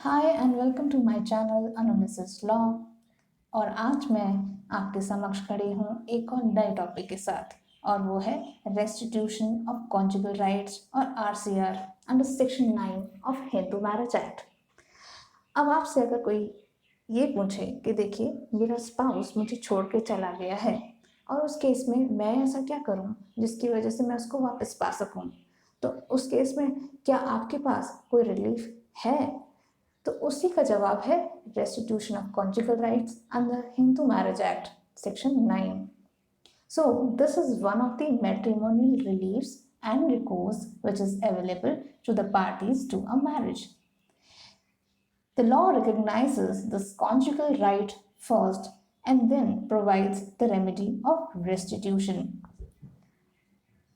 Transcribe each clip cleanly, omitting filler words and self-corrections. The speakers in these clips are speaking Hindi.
Hi and welcome to my channel analysis law. और आज मैं आपके समक्ष खड़ी हूँ एक और नए टॉपिक के साथ, और वो है रेस्टिट्यूशन ऑफ कॉन्जुगल राइट्स और RCR under section 9 of Hindu marriage act. अब आपसे अगर कोई ये पूछे कि देखिए मेरा स्पाउस मुझे छोड़ के चला गया है और उस केस में मैं ऐसा क्या करूं जिसकी वजह से मैं उसको वापस पा सकूं, तो उस केस में क्या आपके पास कोई रिलीफ है? तो उसी का जवाब है restitution of conjugal rights under Hindu marriage act section 9। So this is one of the matrimonial reliefs and recourse which is available to the parties to a marriage. The law recognizes this conjugal right first and then provides the remedy of restitution.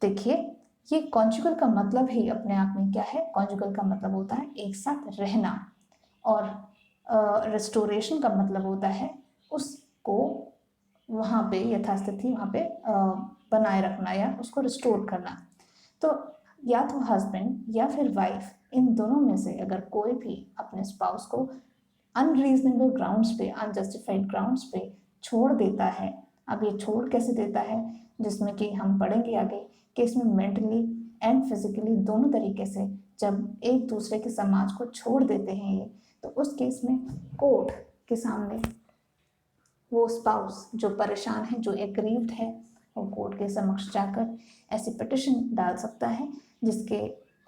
देखिए, ये कॉन्जुगल का मतलब ही अपने आप में क्या है? कॉन्जुगल का मतलब होता है एक साथ रहना, और रेस्टोरेशन का मतलब होता है उसको वहाँ पे यथास्थिति वहाँ पे बनाए रखना या उसको रिस्टोर करना। तो या तो हस्बैंड या फिर वाइफ, इन दोनों में से अगर कोई भी अपने स्पाउस को अनरीजनेबल ग्राउंड्स पे, अनजस्टिफाइड ग्राउंड्स पे छोड़ देता है। अब ये छोड़ कैसे देता है, जिसमें कि हम पढ़ेंगे आगे कि इसमें मेंटली एंड फिजिकली दोनों तरीके से जब एक दूसरे के समाज को छोड़ देते हैं ये, तो उस केस में कोर्ट के सामने वो स्पाउस जो परेशान है, जो एग्रीव्ड है, वो कोर्ट के समक्ष जाकर ऐसी पिटिशन डाल सकता है जिसके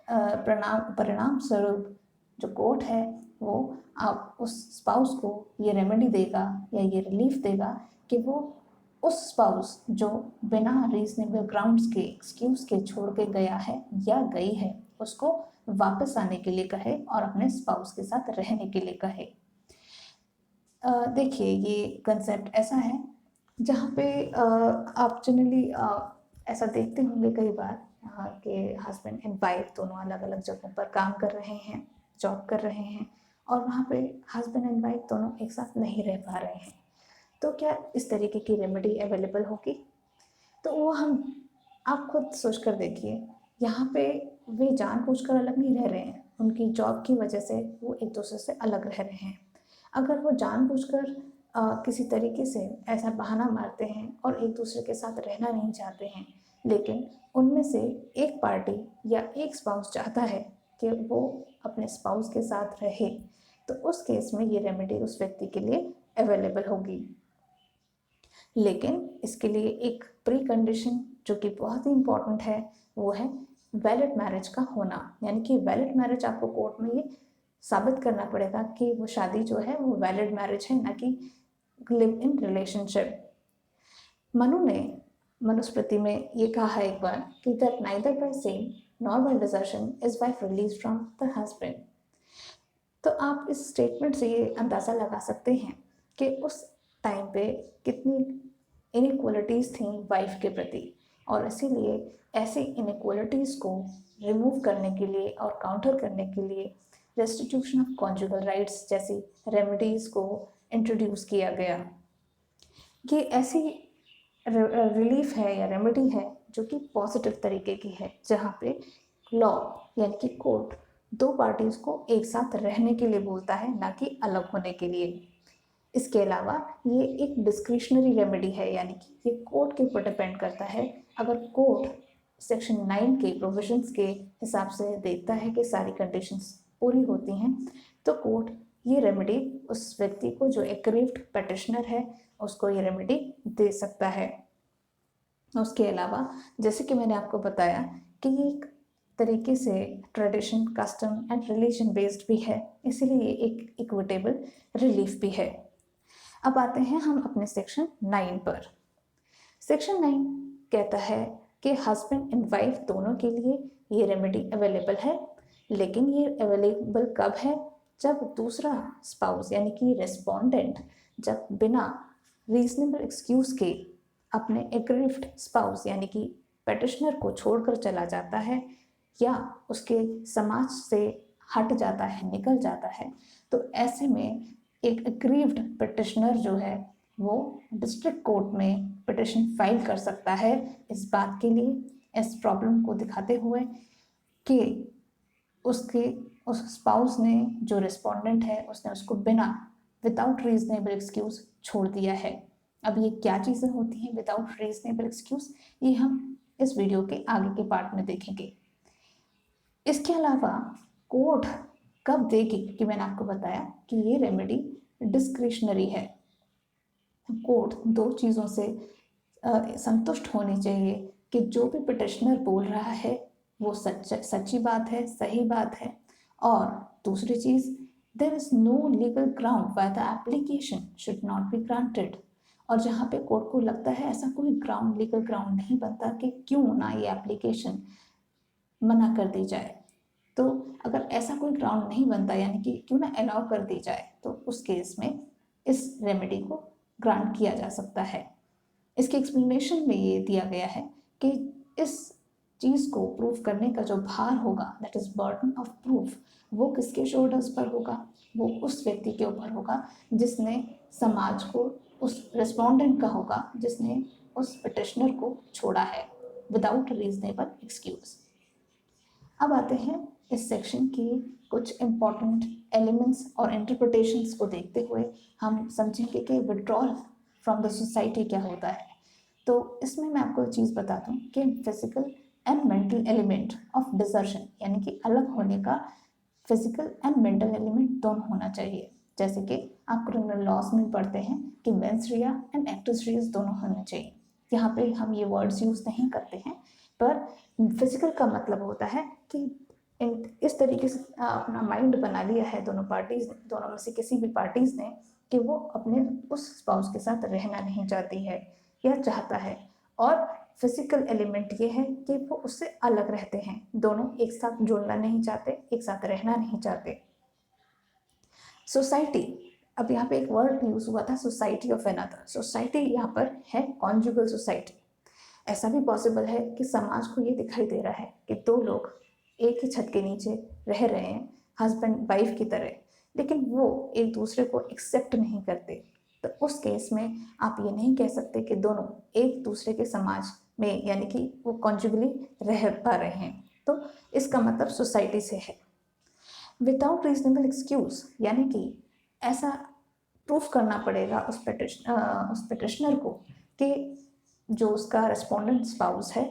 परिणाम स्वरूप जो कोर्ट है वो आप उस स्पाउस को ये रेमेडी देगा या ये रिलीफ देगा कि वो उस स्पाउस जो बिना रीजनेबल ग्राउंड्स के, एक्सक्यूज के छोड़ के गया है या गई है, उसको वापस आने के लिए कहे और अपने स्पाउस के साथ रहने के लिए कहे। देखिए, ये कंसेप्ट ऐसा है जहाँ पे आप जनरली ऐसा देखते होंगे कई बार कि हस्बैंड एंड वाइफ दोनों अलग अलग जगहों पर काम कर रहे हैं, जॉब कर रहे हैं, और वहाँ पे हस्बैंड एंड वाइफ दोनों एक साथ नहीं रह पा रहे हैं। तो क्या इस तरीके की रेमेडी अवेलेबल होगी? तो वो हम आप खुद सोच कर देखिए, यहाँ पे वे जानबूझकर अलग नहीं रह रहे हैं, उनकी जॉब की वजह से वो एक दूसरे से अलग रह रहे हैं। अगर वो जानबूझकर किसी तरीके से ऐसा बहाना मारते हैं और एक दूसरे के साथ रहना नहीं चाहते हैं, लेकिन उनमें से एक पार्टी या एक स्पाउस चाहता है कि वो अपने स्पाउस के साथ रहे, तो उस केस में ये रेमेडी उस व्यक्ति के लिए अवेलेबल होगी। लेकिन इसके लिए एक प्री कंडीशन जो कि बहुत ही इम्पॉर्टेंट है, वो है वैलिड मैरिज का होना। यानी कि वैलिड मैरिज आपको कोर्ट में ये साबित करना पड़ेगा कि वो शादी जो है वो वैलिड मैरिज है, ना कि लिव इन रिलेशनशिप। मनु ने मनुस्मृति में ये कहा है एक बार कि that neither by sin nor by desertion is wife released from the husband। तो आप इस स्टेटमेंट से ये अंदाज़ा लगा सकते हैं कि उस टाइम पे कितनी इनइक्वलिटीज़ थी वाइफ के प्रति, और इसीलिए ऐसी इनइक्वलिटीज़ को रिमूव करने के लिए और काउंटर करने के लिए रेस्टिट्यूशन ऑफ कॉन्जुगल राइट्स जैसी रेमेडीज़ को इंट्रोड्यूस किया गया। ये ऐसी रिलीफ है या रेमेडी है जो कि पॉजिटिव तरीके की है, जहाँ पे लॉ यानी कि कोर्ट दो पार्टीज को एक साथ रहने के लिए बोलता है, ना कि अलग होने के लिए। इसके अलावा ये एक डिस्क्रिशनरी रेमेडी है, यानी कि ये कोर्ट के ऊपर डिपेंड करता है। अगर कोर्ट सेक्शन 9 के प्रोविजंस के हिसाब से देखता है कि सारी कंडीशंस पूरी होती हैं, तो कोर्ट ये रेमेडी उस व्यक्ति को जो एग्रीव्ड पेटिशनर है उसको ये रेमेडी दे सकता है। उसके अलावा जैसे कि मैंने आपको बताया कि ये एक तरीके से tradition, custom and religion based भी है, इसीलिए एक इक्विटेबल रिलीफ भी है। अब आते हैं हम अपने सेक्शन 9 पर। सेक्शन 9 कहता है कि हस्बैंड एंड वाइफ दोनों के लिए ये रेमेडी अवेलेबल है, लेकिन ये अवेलेबल कब है? जब दूसरा स्पाउस यानी कि रेस्पोंडेंट जब बिना रीजनेबल एक्सक्यूज के अपने एग्रीव्ड स्पाउस यानी कि पेटिशनर को छोड़कर चला जाता है या उसके समाज से हट जाता है, निकल जाता है, तो ऐसे में एक एग्रीव्ड पिटिशनर जो है वो डिस्ट्रिक्ट कोर्ट में पिटिशन फाइल कर सकता है इस बात के लिए, इस प्रॉब्लम को दिखाते हुए कि उसके उस स्पाउस ने, जो रिस्पोंडेंट है, उसने उसको बिना विदाउट रीजनेबल एक्सक्यूज छोड़ दिया है। अब ये क्या चीज़ें होती हैं विदाउट रीजनेबल एक्सक्यूज, ये हम इस वीडियो के आगे के पार्ट में देखेंगे। इसके अलावा कोर्ट कब देगी, कि मैंने आपको बताया कि ये रेमेडी डिस्क्रिशनरी है। कोर्ट दो चीज़ों से संतुष्ट होनी चाहिए कि जो भी पिटिशनर बोल रहा है वो सच्ची बात है, सही बात है, और दूसरी चीज़, there is no legal ground why the application should not be granted. और जहाँ पे कोर्ट को लगता है ऐसा कोई ग्राउंड, लीगल ग्राउंड नहीं बनता कि क्यों ना ये एप्लीकेशन मना कर दी जाए, तो अगर ऐसा कोई ग्राउंड नहीं बनता, यानी कि क्यों ना अलाउ कर दी जाए, तो उस केस में इस रेमेडी को ग्रांट किया जा सकता है। इसके एक्सप्लेनेशन में ये दिया गया है कि इस चीज़ को प्रूफ करने का जो भार होगा, that is burden of proof, वो किसके शोल्डर्स पर होगा, वो उस व्यक्ति के ऊपर होगा जिसने समाज को, उस रिस्पोंडेंट का होगा जिसने उस पिटिशनर को छोड़ा है विदाउट रीजनेबल एक्सक्यूज। अब आते हैं इस सेक्शन की कुछ इम्पॉर्टेंट एलिमेंट्स और इंटरप्रिटेशंस को देखते हुए हम समझेंगे कि विड्रॉल फ्रॉम द सोसाइटी क्या होता है। तो इसमें मैं आपको एक चीज़ बता दूं कि physical and mental element of desertion, यानी कि अलग होने का फिजिकल एंड मेंटल एलिमेंट दोनों होना चाहिए। जैसे कि आप क्रिमिनल लॉस में पढ़ते हैं कि मेंस रिया एंड एक्टर्स रियाज दोनों होने चाहिए। यहाँ पे हम ये वर्ड्स यूज़ नहीं करते हैं, पर फिजिकल का मतलब होता है कि इस तरीके से अपना माइंड बना लिया है दोनों पार्टीज, दोनों में से किसी भी पार्टीज ने, कि वो अपने उस स्पाउस के साथ रहना नहीं चाहती है या चाहता है। और फिजिकल एलिमेंट ये है कि वो उससे अलग रहते हैं, दोनों एक साथ जुड़ना नहीं चाहते, एक साथ रहना नहीं चाहते। सोसाइटी, अब यहाँ पे एक वर्ड यूज हुआ था, सोसाइटी ऑफ अनदर। सोसाइटी यहाँ पर है कॉन्जुगल सोसाइटी। ऐसा भी पॉसिबल है कि समाज को ये दिखाई दे रहा है कि दो लोग एक ही छत के नीचे रह रहे हैं, हस्बैंड वाइफ की तरह, लेकिन वो एक दूसरे को एक्सेप्ट नहीं करते। तो उस केस में आप ये नहीं कह सकते कि दोनों एक दूसरे के समाज में, यानी कि वो कॉन्जुगली रह पा रहे हैं, तो इसका मतलब सोसाइटी से है। विदाउट रीजनेबल एक्सक्यूज, यानी कि ऐसा प्रूफ करना पड़ेगा उस पिटिशनर को कि जो उसका रिस्पोंडेंट स्पाउस है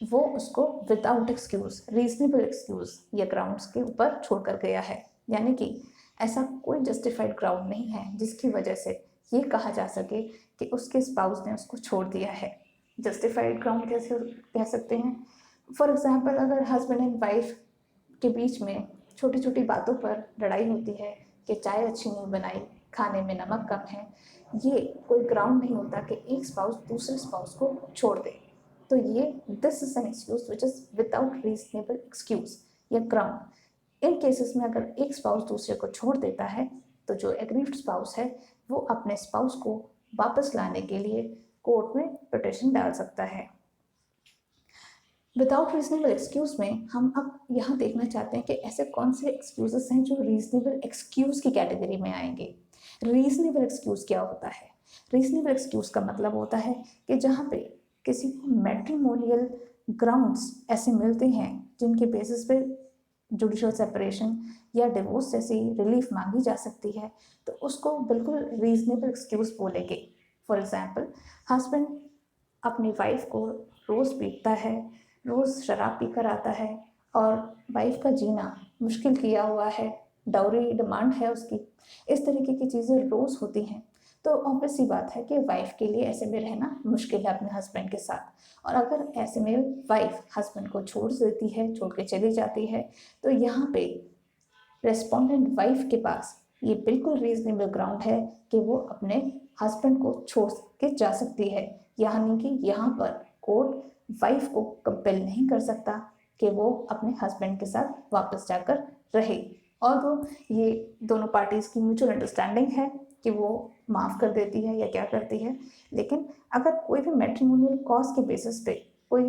वो उसको विदाउट एक्सक्यूज, रीजनेबल एक्सक्यूज या ग्राउंड्स के ऊपर छोड़कर गया है। यानी कि ऐसा कोई जस्टिफाइड ग्राउंड नहीं है जिसकी वजह से ये कहा जा सके कि उसके स्पाउस ने उसको छोड़ दिया है। जस्टिफाइड ग्राउंड कैसे कह सकते हैं? फॉर एग्जाम्पल, अगर हस्बैंड एंड वाइफ के बीच में छोटी छोटी बातों पर लड़ाई होती है कि चाय अच्छी नहीं बनाई, खाने में नमक कम है, ये कोई ग्राउंड नहीं होता कि एक स्पाउस दूसरे स्पाउस को छोड़ दे। तो ये this is an excuse which is without reasonable excuse या ग्राउंड। इन केसेस में अगर एक स्पाउस दूसरे को छोड़ देता है तो जो एग्रीव्ड स्पाउस है वो अपने स्पाउस को वापस लाने के लिए कोर्ट में पिटिशन डाल सकता है। विदाउट रीजनेबल एक्सक्यूज में हम अब यहाँ देखना चाहते हैं कि ऐसे कौन से एक्सक्यूजेस हैं जो रीजनेबल एक्सक्यूज की कैटेगरी में आएंगे। रीजनेबल एक्सक्यूज क्या होता है? रीजनेबल एक्सक्यूज का मतलब होता है कि जहाँ पे किसी को मैट्रिमोनियल ग्राउंड्स ऐसे मिलते हैं जिनके बेसिस पे जुडिशल सेपरेशन या डिवोर्स जैसी रिलीफ मांगी जा सकती है, तो उसको बिल्कुल रीजनेबल एक्सक्यूज बोलेंगे। फॉर एग्जाम्पल, हस्बैंड अपनी वाइफ को रोज़ पीटता है, रोज़ शराब पी कर आता है और वाइफ का जीना मुश्किल किया हुआ है, डाउरी डिमांड है उसकी, इस तरीके की चीज़ें रोज़ होती हैं, तो ऑब्वियस सी बात है कि वाइफ के लिए ऐसे में रहना मुश्किल है अपने हस्बैंड के साथ। और अगर ऐसे में वाइफ हस्बैंड को छोड़ देती है, छोड़ के चली जाती है, तो यहाँ पे रेस्पोंडेंट वाइफ के पास ये बिल्कुल रीजनेबल ग्राउंड है कि वो अपने हस्बैंड को छोड़ के जा सकती है। यानी कि यहाँ पर कोर्ट वाइफ को कंपेल नहीं कर सकता कि वो अपने हस्बैंड के साथ वापस जाकर रहे, और वो ये दोनों पार्टीज़ की म्यूचुअल अंडरस्टैंडिंग है कि वो माफ़ कर देती है या क्या करती है। लेकिन अगर कोई भी मैट्रिमोनियल कॉज के बेसिस पे कोई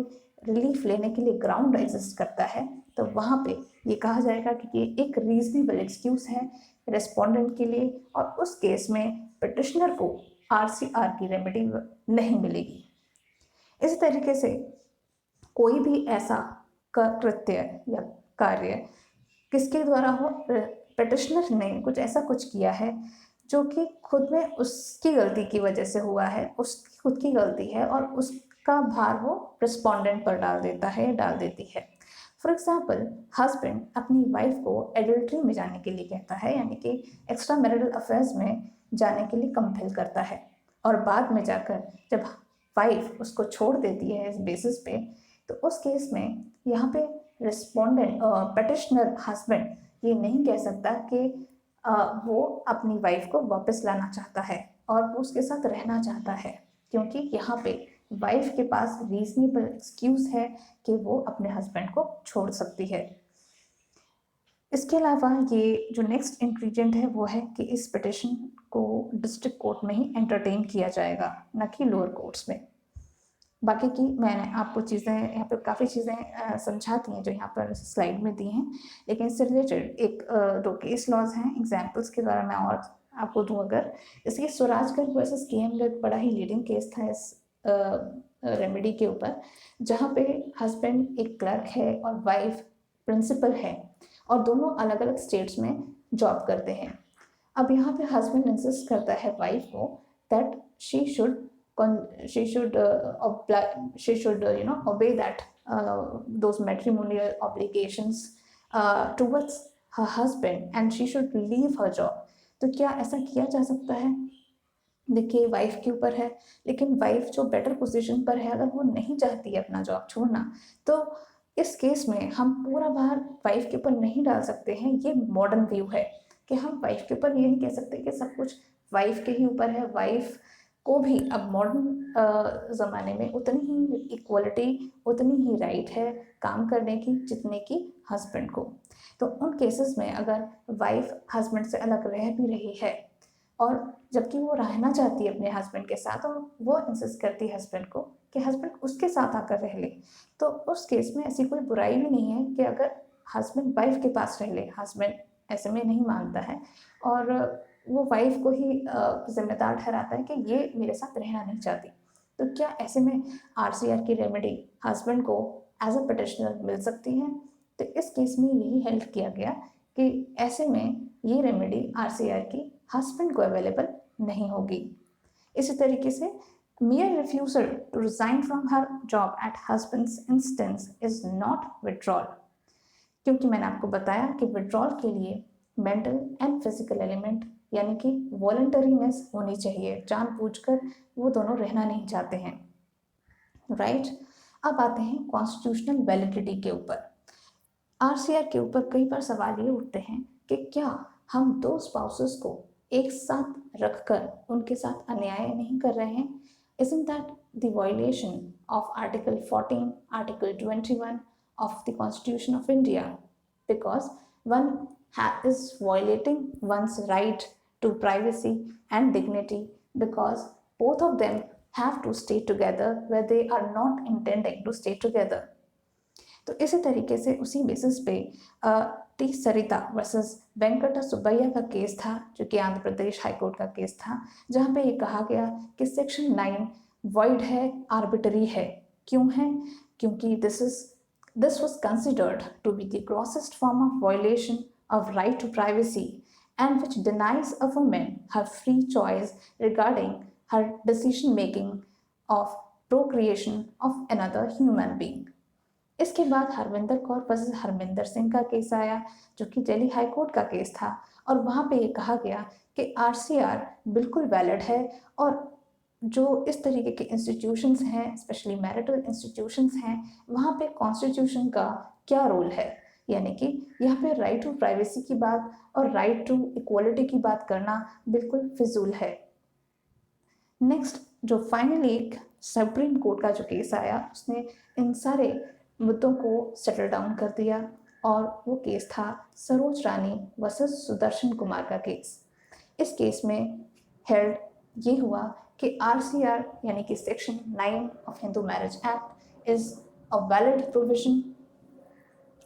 रिलीफ लेने के लिए ग्राउंड एग्जिस्ट करता है, तो वहाँ पे ये कहा जाएगा कि ये एक रीजनेबल एक्सक्यूज है रेस्पोंडेंट के लिए, और उस केस में पिटिशनर को आरसीआर की रेमेडी नहीं मिलेगी। इसी तरीके से कोई भी ऐसा कृत्य या कार्य किसके द्वारा हो, पिटिशनर ने कुछ ऐसा कुछ किया है जो कि खुद में उसकी गलती की वजह से हुआ है, उसकी खुद की गलती है, और उसका भार वो रिस्पोंडेंट पर डाल देता है, डाल देती है। फॉर एग्जाम्पल, हस्बैंड अपनी वाइफ को एडल्ट्री में जाने के लिए कहता है, यानी कि एक्स्ट्रा मैरिटल अफेयर्स में जाने के लिए कंपेल करता है, और बाद में जाकर जब वाइफ उसको छोड़ देती है इस बेसिस पे, तो उस केस में यहाँ पे रिस्पोंडेंट पिटिशनर हस्बैंड ये नहीं कह सकता कि वो अपनी वाइफ को वापस लाना चाहता है और वो उसके साथ रहना चाहता है, क्योंकि यहाँ पे वाइफ के पास रीजनेबल एक्सक्यूज है कि वो अपने हस्बैंड को छोड़ सकती है। इसके अलावा ये जो नेक्स्ट इंग्रेडिएंट है वो है कि इस पिटिशन को डिस्ट्रिक्ट कोर्ट में ही एंटरटेन किया जाएगा, न कि लोअर कोर्ट्स में। बाकी की मैंने आपको चीज़ें यहाँ पे काफ़ी चीज़ें समझाती हैं जो यहाँ पर स्लाइड में दी हैं, लेकिन इससे रिलेटेड एक दो केस लॉज हैं, एग्जाम्पल्स के द्वारा मैं और आपको दूँ अगर, इसलिए स्वराजगढ़ वर्सेस KM एक बड़ा ही लीडिंग केस था इस रेमेडी के ऊपर, जहाँ पे हस्बैंड एक क्लर्क है और वाइफ प्रिंसिपल है, और दोनों अलग अलग स्टेट्स में जॉब करते हैं। अब यहाँ पे हस्बैंड इंसिस्ट करता है वाइफ को that she should obey that those matrimonial obligations towards her husband and she should leave her job। तो क्या ऐसा किया जा सकता है? देखिए, वाइफ के ऊपर है, लेकिन वाइफ जो बेटर पोजीशन पर है, अगर वो नहीं चाहती है अपना जॉब छोड़ना, तो इस केस में हम पूरा भार वाइफ के ऊपर नहीं डाल सकते हैं। ये मॉडर्न व्यू है कि हम वाइफ के ऊपर ये नहीं कह सकते कि सब कुछ वाइफ के ही ऊपर है। वाइफ को भी अब मॉडर्न ज़माने में उतनी ही इक्वलिटी, उतनी ही राइट है काम करने की जितने की हस्बैंड को। तो उन केसेस में अगर वाइफ हस्बैंड से अलग रह भी रही है और जबकि वो रहना चाहती है अपने हस्बैंड के साथ, और वो इंसिस्ट करती है हस्बैंड को कि हस्बैंड उसके साथ आकर रह ले, तो उस केस में ऐसी कोई बुराई भी नहीं है कि अगर हस्बैंड वाइफ के पास रह ले। हस्बैंड ऐसे में नहीं मानता है और वो वाइफ को ही जिम्मेदार ठहराता है कि ये मेरे साथ रहना नहीं चाहती। तो क्या ऐसे में RCR की रेमेडी हस्बैंड को एज अ पिटिशनर मिल सकती है? तो इस केस में यही हेल्प किया गया कि ऐसे में ये रेमेडी RCR की हस्बैंड को अवेलेबल नहीं होगी। इसी तरीके से mere refusal to resign from her job at husband's instance is not withdrawal, क्योंकि मैंने आपको बताया कि विड्रॉल के लिए मेंटल एंड फिजिकल एलिमेंट यानी कि वॉलंटरीनेस होनी चाहिए, जानबूझकर वो दोनों रहना नहीं चाहते हैं, राइट। अब आते हैं कॉन्स्टिट्यूशनल वैलिडिटी के ऊपर। RCR के ऊपर कई बार सवाल ये उठते हैं कि क्या हम दो स्पाउसेस को एक साथ रखकर उनके साथ अन्याय नहीं कर रहे हैं? Isn't that the violation of Article 14, Article 21 of the Constitution of India? Because one is violating one's right to privacy and dignity because both of them have to stay together where they are not intending to stay together. तो इसी तरीके से उसी बेसिस पे T. सरिता वर्सेस वेंकटा सुब्बैया का केस था, जो कि आंध्र प्रदेश हाईकोर्ट का केस था, जहाँ पे ये कहा गया कि सेक्शन 9 वॉइड है, आर्बिटरी है। क्यों है? क्योंकि this was considered to be the grossest form of violation of right to privacy and which denies a woman her free choice regarding her decision making of procreation of another human being। इसके बाद हरविंदर कौर वर्सेस हरमिंदर सिंह का केस आया, जो कि दिल्ली हाईकोर्ट का केस था, और वहाँ पे ये कहा गया कि RCR बिल्कुल वैलिड है, और जो इस तरीके के इंस्टीट्यूशंस हैं, स्पेशली मैरिटल इंस्टीट्यूशंस हैं, वहाँ पे कॉन्स्टिट्यूशन का क्या रोल है, यानी कि यहाँ पे राइट टू प्राइवेसी की बात और राइट टू इक्वलिटी की बात करना बिल्कुल फिजूल है। नेक्स्ट, जो फाइनली एक सुप्रीम कोर्ट का जो केस आया, उसने इन सारे मुद्दों को सेटल डाउन कर दिया, और वो केस था सरोज रानी वर्सेस सुदर्शन कुमार का केस। इस केस में हेल्ड ये हुआ कि RCR यानी कि section 9 of Hindu marriage act is a valid provision,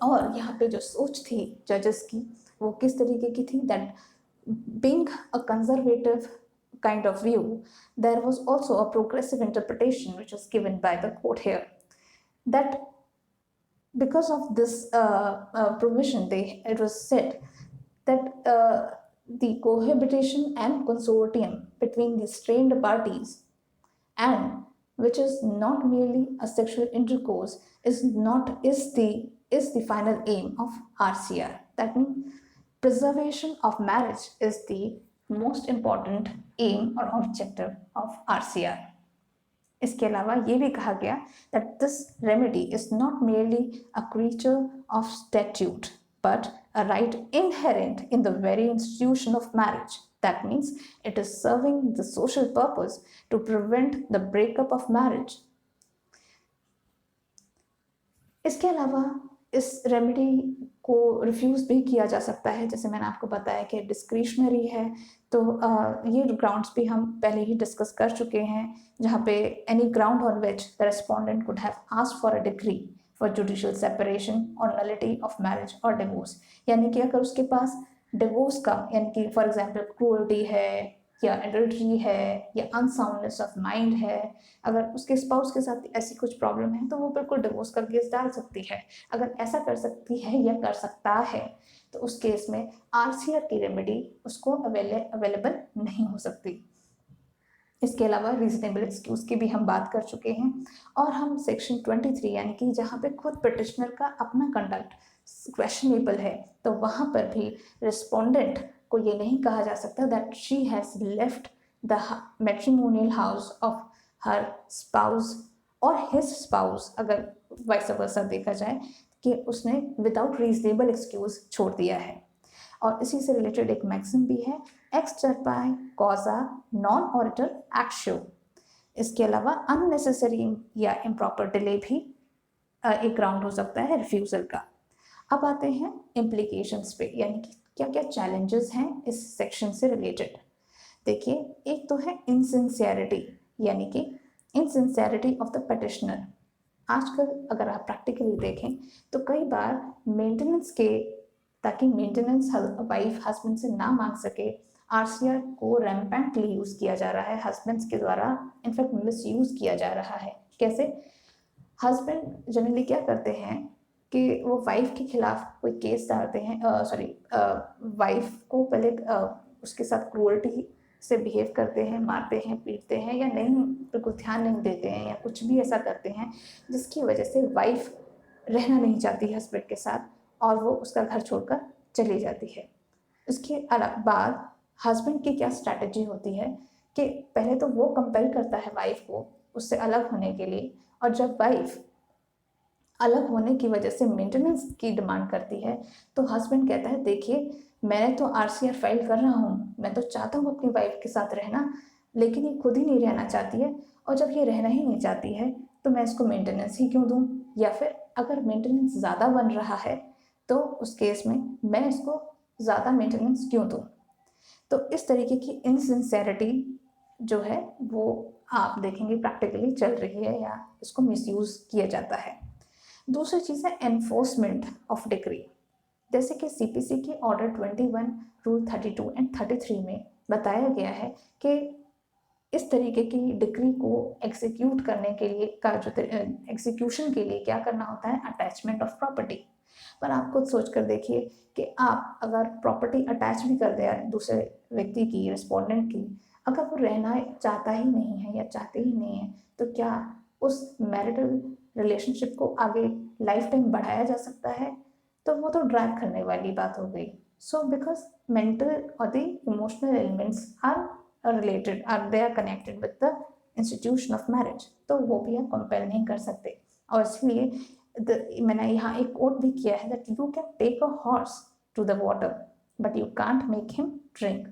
और यहाँ पे जो सोच थी जजेस की वो किस तरीके की थी, that being a conservative kind of view, there was also a progressive interpretation which was given by the court here, that because of this provision, it was said that the cohabitation and consortium between the strained parties, and which is not merely a sexual intercourse, is the final aim of RCR. That means preservation of marriage is the most important aim or objective of RCR. इसके अलावा ये भी कहा गया that this remedy is not merely a creature of statute but a right inherent in the very institution of marriage. That means it is serving the social purpose to prevent the breakup of marriage. इसके अलावा इस रेमेडी को रिफ्यूज़ भी किया जा सकता है, जैसे मैंने आपको बताया कि डिस्क्रिशनरी है, तो ये ग्राउंड्स भी हम पहले ही डिस्कस कर चुके हैं, जहाँ पे any ground on which the respondent could have asked for a decree for judicial separation और नलिटी ऑफ मैरिज और डिवोर्स। यानी कि अगर उसके पास डिवोर्स का, यानी कि फॉर एग्जांपल क्रूअल्टी है या एडल्ट्री है या अनसाउंडनेस ऑफ माइंड है, अगर उसके स्पाउस के साथ ऐसी कुछ प्रॉब्लम है तो वो बिल्कुल डिवोर्स का केस डाल सकती है। अगर ऐसा कर सकती है या कर सकता है तो उस केस में आरसीआर की रेमेडी उसको अवेलेबल नहीं हो सकती। इसके अलावा रीजनेबल एक्सक्यूज की भी हम बात कर चुके हैं, और हम सेक्शन 23 यानी कि जहाँ पे खुद पिटिशनर का अपना कंडक्ट क्वेश्चनेबल है, तो वहाँ पर भी रिस्पोंडेंट को ये नहीं कहा जा सकता that she has left the matrimonial house of her spouse और हिज स्पाउस, अगर वाइस वर्सा देखा जाए कि उसने विदाउट रीजनेबल एक्सक्यूज छोड़ दिया है। और इसी से रिलेटेड एक मैक्सिम भी है, एक्सटर्पाई कॉजा नॉन ऑरिटर एक्शो। इसके अलावा अननेसेसरी या इम्प्रॉपर डिले भी एक ग्राउंड हो सकता है रिफ्यूज़ल का। अब आते हैं इम्प्लीकेशंस पे, यानी कि क्या क्या चैलेंजेस हैं इस सेक्शन से रिलेटेड। देखिए, एक तो है इनसिंसियरिटी, यानी कि इनसिंसियरिटी ऑफ द पिटिशनर। आजकल अगर आप प्रैक्टिकली देखें तो कई बार मेंटेनेंस के, ताकि मेंटेनेंस वाइफ हस्बैंड से ना मांग सके, आरसीआर को रैम्पेंटली यूज़ किया जा रहा है हस्बैंड्स के द्वारा, इनफैक्ट मिस यूज़ किया जा रहा है। कैसे? हस्बैंड जनरली क्या करते हैं कि वो वाइफ के खिलाफ कोई केस डालते हैं, वाइफ को पहले उसके साथ क्रूअल्टी से बिहेव करते हैं, मारते हैं, पीटते हैं, या नहीं बिल्कुल ध्यान नहीं देते हैं, या कुछ भी ऐसा करते हैं जिसकी वजह से वाइफ रहना नहीं चाहती हस्बैंड के साथ और वो उसका घर छोड़कर चली जाती है। उसके बाद हस्बैंड की क्या स्ट्रैटेजी होती है कि पहले तो वो कंपेल करता है वाइफ को उससे अलग होने के लिए, और जब वाइफ अलग होने की वजह से मेंटेनेंस की डिमांड करती है तो हस्बैंड कहता है, देखिए मैंने तो आरसीआर फाइल कर रहा हूँ, मैं तो चाहता हूँ अपनी वाइफ के साथ रहना, लेकिन ये खुद ही नहीं रहना चाहती है, और जब ये रहना ही नहीं चाहती है तो मैं इसको मेंटेनेंस ही क्यों दूँ, या फिर अगर मेंटेनेंस ज़्यादा बन रहा है तो उस केस में मैं इसको ज़्यादा मेंटेनेंस क्यों दूँ। तो इस तरीके की इनसिंसियरिटी जो है वो आप देखेंगे प्रैक्टिकली चल रही है या इसको मिसयूज़ किया जाता है। दूसरी चीज़ है एनफोर्समेंट ऑफ डिक्री, जैसे कि सीपीसी के ऑर्डर 21, रूल 32 एंड 33 में बताया गया है कि इस तरीके की डिक्री को एग्जीक्यूट करने के लिए एग्जीक्यूशन के लिए क्या करना होता है, अटैचमेंट ऑफ प्रॉपर्टी। पर आप खुद सोच कर देखिए कि आप अगर प्रॉपर्टी अटैच भी कर दिया दूसरे व्यक्ति की, रिस्पोंडेंट की, अगर वो रहना चाहता ही नहीं है या चाहते ही नहीं है, तो क्या उस मैरिटल रिलेशनशिप को आगे लाइफ टाइम बढ़ाया जा सकता है? तो वो तो ड्रैग करने वाली बात हो गई। सो बिकॉज मेंटल और the emotional elements are related, they are connected with the institution of marriage, तो वो भी आप कंपेयर नहीं कर सकते। और इसलिए मैंने यहाँ एक कोट भी किया है that you can take a horse to the water but you can't make him drink.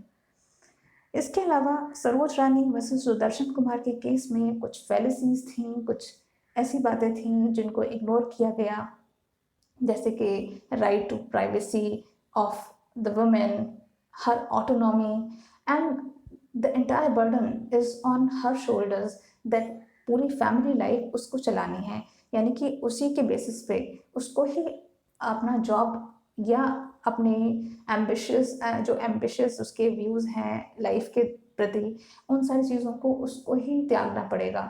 इसके अलावा सरोज रानी वर्सेस सुदर्शन कुमार के केस में कुछ फैलिसीज थी, कुछ ऐसी बातें थीं जिनको इग्नोर किया गया, जैसे कि right to privacy of the women, her autonomy, and the entire burden is on her shoulders, that पूरी फैमिली लाइफ उसको चलानी है, यानी कि उसी के बेसिस पे उसको ही अपना जॉब या अपने जो एम्बिशियस उसके व्यूज़ हैं लाइफ के प्रति, उन सारी चीज़ों को उसको ही त्यागना पड़ेगा।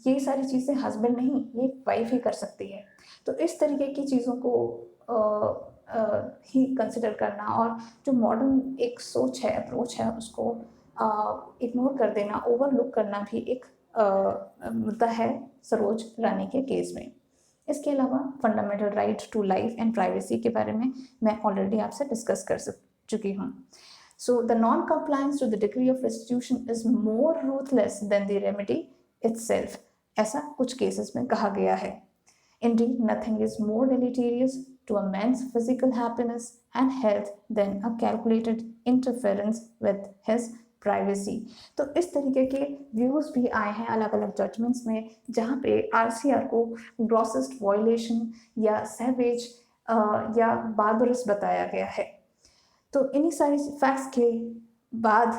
ये सारी चीज़ें हस्बैंड नहीं, ये वाइफ ही कर सकती है। तो इस तरीके की चीज़ों को ही कंसिडर करना और जो मॉडर्न एक सोच है, अप्रोच है, उसको इग्नोर कर देना, ओवरलुक करना भी एक मुद्दा है सरोज रानी के केस में। इसके अलावा fundamental right to life and privacy के बारे में मैं ऑलरेडी आपसे डिस्कस कर चुकी हूँ। So the non compliance to the degree of restitution is more ruthless than the remedy itself, ऐसा कुछ केसेस में कहा गया है। Indeed, nothing is more deleterious to a man's physical happiness and health than a calculated interference with his privacy. तो इस तरीके के व्यूज़ भी आए हैं अलग अलग जजमेंट्स में, जहाँ पे RCR को ग्रॉसेस्ट वायलेशन या सैवेज या बार्बरस बताया गया है। तो इन्हीं सारी फैक्ट्स के बाद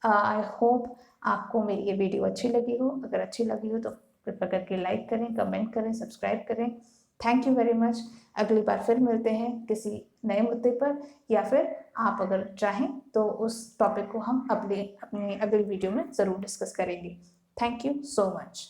आई होप आपको मेरी ये वीडियो अच्छी लगी हो। अगर अच्छी लगी हो तो कृपया करके लाइक करें, कमेंट करें, सब्सक्राइब करें। Thank you very much. अगली बार फिर मिलते हैं किसी नए मुद्दे पर, या फिर आप अगर चाहें तो उस टॉपिक को हम अपनी अगली वीडियो में ज़रूर डिस्कस करेंगे। Thank you so much.